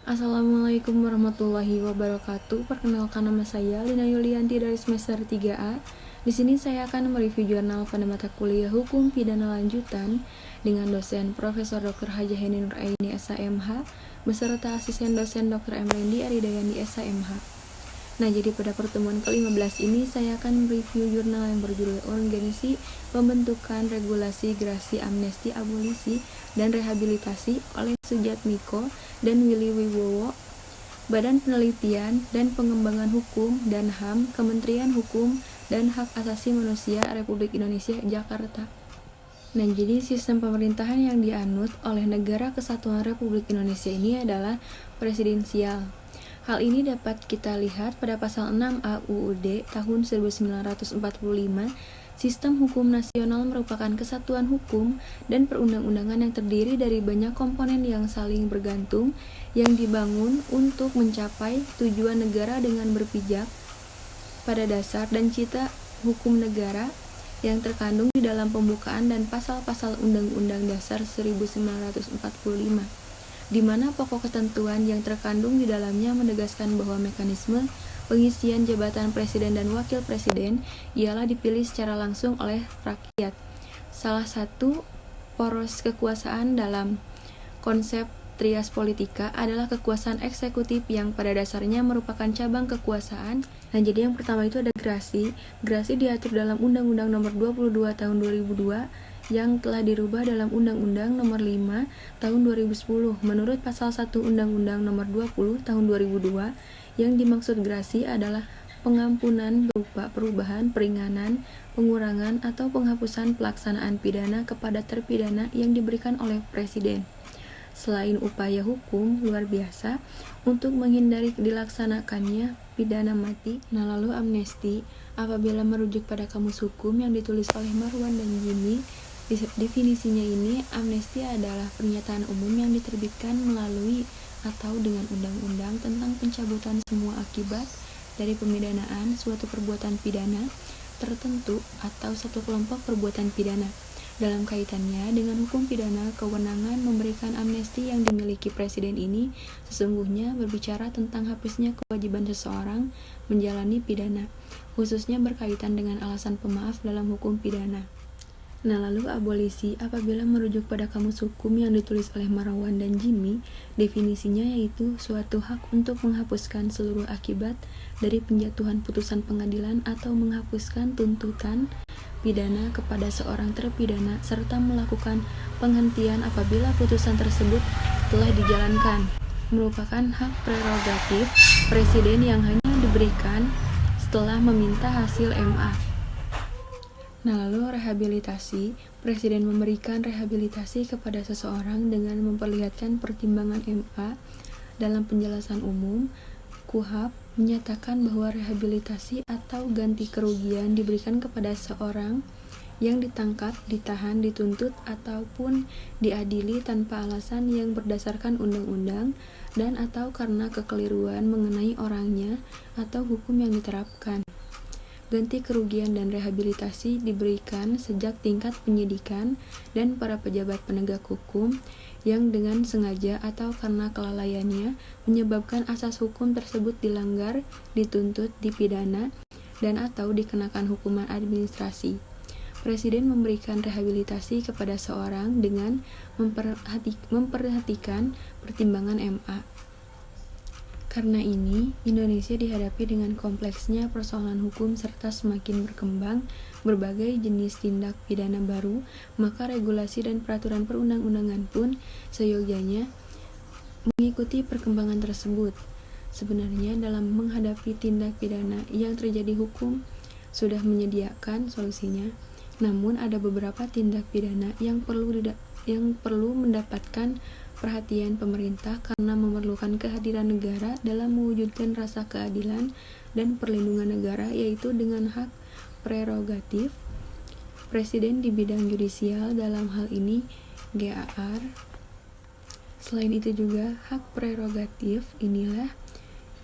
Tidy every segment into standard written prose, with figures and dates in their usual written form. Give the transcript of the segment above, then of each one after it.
Assalamualaikum warahmatullahi wabarakatuh. Perkenalkan, nama saya Lina Yulianti dari semester 3A. Di sini saya akan mereview jurnal pada mata kuliah Hukum Pidana Lanjutan dengan dosen Profesor Dr. Haja Heni Nuraini SHMH beserta asisten dosen Dr. Emrendi Aridayani SHMH. Nah, jadi pada pertemuan ke-15 ini saya akan mereview jurnal yang berjudul Urgensi Pembentukan Regulasi Gerasi Amnesti Abolisi dan Rehabilitasi oleh Sujatmiko dan Willy Wibowo, Badan Penelitian dan Pengembangan Hukum dan HAM, Kementerian Hukum dan Hak Asasi Manusia Republik Indonesia, Jakarta. Nah, jadi sistem pemerintahan yang dianut oleh Negara Kesatuan Republik Indonesia ini adalah presidensial. Hal ini dapat kita lihat pada pasal 6A UUD tahun 1945. Sistem hukum nasional merupakan kesatuan hukum dan perundang-undangan yang terdiri dari banyak komponen yang saling bergantung yang dibangun untuk mencapai tujuan negara dengan berpijak pada dasar dan cita hukum negara yang terkandung di dalam pembukaan dan pasal-pasal Undang-Undang Dasar 1945, di mana pokok ketentuan yang terkandung di dalamnya menegaskan bahwa mekanisme pengisian jabatan presiden dan wakil presiden ialah dipilih secara langsung oleh rakyat. Salah satu poros kekuasaan dalam konsep trias politika adalah kekuasaan eksekutif yang pada dasarnya merupakan cabang kekuasaan. Nah, jadi yang pertama itu ada gerasi. Gerasi diatur dalam Undang-Undang Nomor 22 Tahun 2002 yang telah dirubah dalam Undang-Undang Nomor 5 Tahun 2010. Menurut Pasal 1 Undang-Undang Nomor 20 Tahun 2002, yang dimaksud gerasi adalah pengampunan berupa perubahan, peringanan, pengurangan, atau penghapusan pelaksanaan pidana kepada terpidana yang diberikan oleh Presiden. Selain upaya hukum luar biasa untuk menghindari dilaksanakannya pidana mati. Nah, lalu amnesti apabila merujuk pada kamus hukum yang ditulis oleh Marwan dan Jimmy. Definisinya ini, amnesti adalah pernyataan umum yang diterbitkan melalui atau dengan undang-undang tentang pencabutan semua akibat dari pemidanaan suatu perbuatan pidana tertentu atau satu kelompok perbuatan pidana. Dalam kaitannya dengan hukum pidana, kewenangan memberikan amnesti yang dimiliki Presiden ini sesungguhnya berbicara tentang hapusnya kewajiban seseorang menjalani pidana, khususnya berkaitan dengan alasan pemaaf dalam hukum pidana. Nah, lalu abolisi apabila merujuk pada kamus hukum yang ditulis oleh Marwan dan Jimmy, definisinya yaitu suatu hak untuk menghapuskan seluruh akibat dari penjatuhan putusan pengadilan atau menghapuskan tuntutan pidana kepada seorang terpidana serta melakukan penghentian apabila putusan tersebut telah dijalankan. Merupakan hak prerogatif Presiden yang hanya diberikan setelah meminta hasil MA. Nah, lalu rehabilitasi. Presiden memberikan rehabilitasi kepada seseorang dengan memperlihatkan pertimbangan MA. Dalam penjelasan umum, KUHP menyatakan bahwa rehabilitasi atau ganti kerugian diberikan kepada seorang yang ditangkap, ditahan, dituntut, ataupun diadili tanpa alasan yang berdasarkan undang-undang dan atau karena kekeliruan mengenai orangnya atau hukum yang diterapkan. Ganti kerugian dan rehabilitasi diberikan sejak tingkat penyidikan dan para pejabat penegak hukum yang dengan sengaja atau karena kelalaiannya menyebabkan asas hukum tersebut dilanggar, dituntut, dipidana, dan atau dikenakan hukuman administrasi. Presiden memberikan rehabilitasi kepada seorang dengan memperhatikan pertimbangan MA. Karena ini, Indonesia dihadapi dengan kompleksnya persoalan hukum serta semakin berkembang berbagai jenis tindak pidana baru, maka regulasi dan peraturan perundang-undangan pun seyogyanya mengikuti perkembangan tersebut. Sebenarnya dalam menghadapi tindak pidana yang terjadi hukum sudah menyediakan solusinya, namun ada beberapa tindak pidana yang perlu mendapatkan perhatian pemerintah karena memerlukan kehadiran negara dalam mewujudkan rasa keadilan dan perlindungan negara, yaitu dengan hak prerogatif Presiden di bidang yudisial, dalam hal ini GAR. Selain itu juga hak prerogatif inilah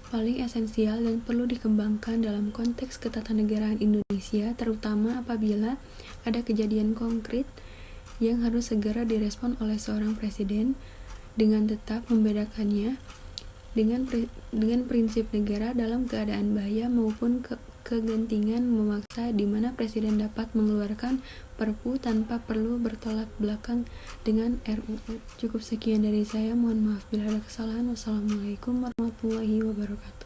paling esensial dan perlu dikembangkan dalam konteks ketatanegaraan Indonesia, terutama apabila ada kejadian konkret yang harus segera direspon oleh seorang presiden dengan tetap membedakannya dengan prinsip negara dalam keadaan bahaya maupun kegentingan memaksa, di mana presiden dapat mengeluarkan Perpu tanpa perlu bertolak belakang dengan RUU. Cukup sekian dari saya, mohon maaf bila ada kesalahan. Wassalamualaikum warahmatullahi wabarakatuh.